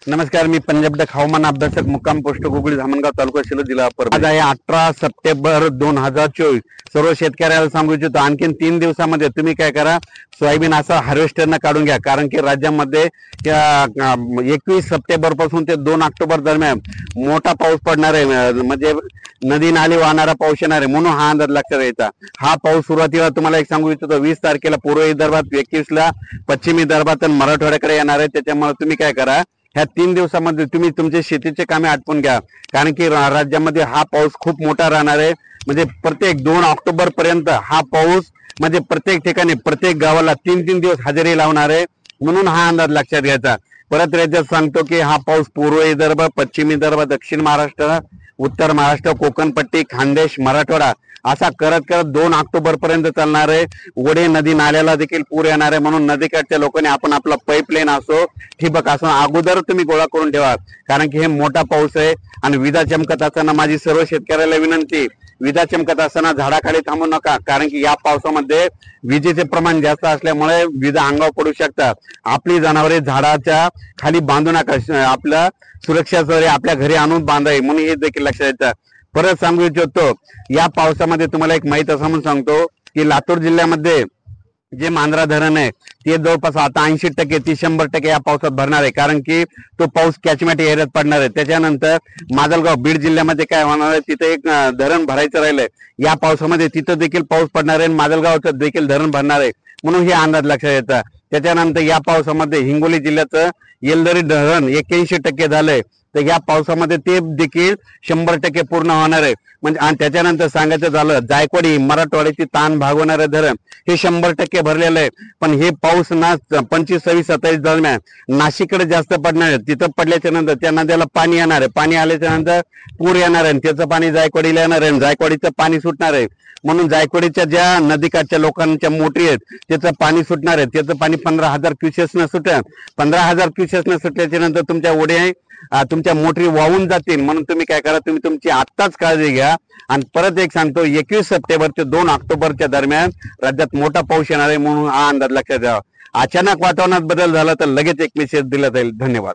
नमस्कार, मी पंजाब डक हवामान अभ्यासक मुक्काम पोस्ट गुगळी धामणगाव तालुका शिल्लोड जिल्हा परभणी। आज आहे 18 सप्टेंबर 2024। सर्व शेतकऱ्याला सांगू इच्छितो आणखीन 3 दिवसामध्ये तुम्ही काय करा, सोयाबीन असं हार्वेस्टरनं काढून घ्या, कारण की राज्यामध्ये 21 सप्टेंबर पासून ते 2 ऑक्टोबर दरम्यान मोठा पाऊस पडणार आहे, म्हणजे नदी नाली वाहणारा पाऊस येणार आहे, म्हणून हा अंदाज लक्षात घ्यायचा। हा पाऊस सुरुवातीला तुम्हाला एक सांगू इच्छितो 20 तारखेला पूर्व विदर्भात, 21 ला पश्चिम विदर्भात आणि मराठवाड्याकडे येणार आहे। त्याच्यामुळे तुम्ही काय करा, ह्या 3 दिवसामध्ये तुम्ही तुमचे शेतीचे कामे आटपून घ्या, कारण की राज्यामध्ये हा पाऊस खूप मोठा राहणार आहे। म्हणजे प्रत्येक 2 ऑक्टोबर पर्यंत हा पाऊस म्हणजे प्रत्येक ठिकाणी प्रत्येक गावाला 3-3 दिवस हजेरी लावणार आहे, म्हणून हा अंदाज लक्षात घ्यायचा। परत राज्यात सांगतो की हा पाऊस पूर्व विदर्भ, पश्चिम विदर्भ, दक्षिण महाराष्ट्र, उत्तर महाराष्ट्र, कोकणपट्टी, खानदेश, मराठवाडा असा करत करत 2 ऑक्टोबर पर्यंत चालणार आहे। ओढे नदी नाल्याला देखील पूर येणार आहे, म्हणून नदीकाठच्या लोकांनी आपण आपला पाईपलाईन असो, ठिबक असो अगोदर तुम्ही गोळा करून ठेवा, कारण की हे मोठा पाऊस आहे। आणि विजा चमकत असताना माझी सर्व शेतकऱ्याला विनंती, विजा चमकत असताना झाडाखाली थांबू नका, कारण की या पावसामध्ये विजेचे प्रमाण जास्त असल्यामुळे विजा अंगावर पडू शकतात। आपली जनावरे झाडाच्या खाली बांधू नका, आपल्या सुरक्षेसाठी आपल्या घरी आणून बांधावे, म्हणून हे देखील लक्षात येतं। परत सांगू इच्छितो, या पावसामध्ये तुम्हाला एक माहिती असं म्हणून सांगतो की लातूर जिल्ह्यामध्ये जे मांजरा धरण आहे ते जवळपास आता 80% ते 100% या पावसात भरणार आहे, कारण की तो पाऊस कॅचमेंट एरियात पडणार आहे। त्याच्यानंतर माजलगाव बीड जिल्ह्यामध्ये काय होणार आहे, तिथे एक धरण भरायचं राहिलंय, या पावसामध्ये तिथं देखील पाऊस पडणार आहे, माजलगावचं देखील धरण भरणार आहे, म्हणून हे अंदाज लक्षात येतात। त्याच्यानंतर या पावसामध्ये हिंगोली जिल्ह्याचं येलदरी धरण 81% झालंय, तर या पावसामध्ये ते देखील 100% पूर्ण होणार आहे। म्हणजे आणि त्याच्यानंतर सांगायचं झालं, जायकवाडी मराठवाड्याची ताण भागवणारे धरण हे 100% भरलेलं आहे। पण हे पाऊस ना 25, 26, 27 दरम्यान नाशिककडे जास्त पडणार आहे, तिथं पडल्याच्या नंतर त्या नद्याला पाणी येणार आहे, पाणी आल्याच्या नंतर पूर येणार आहे, त्याचं पाणी जायकवाडीला येणार आहे, जायकवाडीचं पाणी सुटणार आहे, म्हणून जायकवाडीच्या ज्या नदीकाठच्या लोकांच्या मोटरी आहेत त्याचं पाणी सुटणार आहे, त्याचं पाणी 15,000 क्युसेसनं सुटेल। 15,000 क्युसेसनं सुटल्याच्या नंतर तुमच्या ओढे तुमच्या मोटरी वाहून जातील, म्हणून तुम्ही काय करा, तुम्ही तुमची आत्ताच काळजी घ्या। आणि परत एक सांगतो, 21 सप्टेंबर ते 2 ऑक्टोबरच्या दरम्यान राज्यात मोठा पाऊस येणार आहे, म्हणून हा अंदाज लक्षात घ्यावा। अचानक वातावरणात बदल झाला तर लगेच एक मेसेज दिला जाईल। धन्यवाद।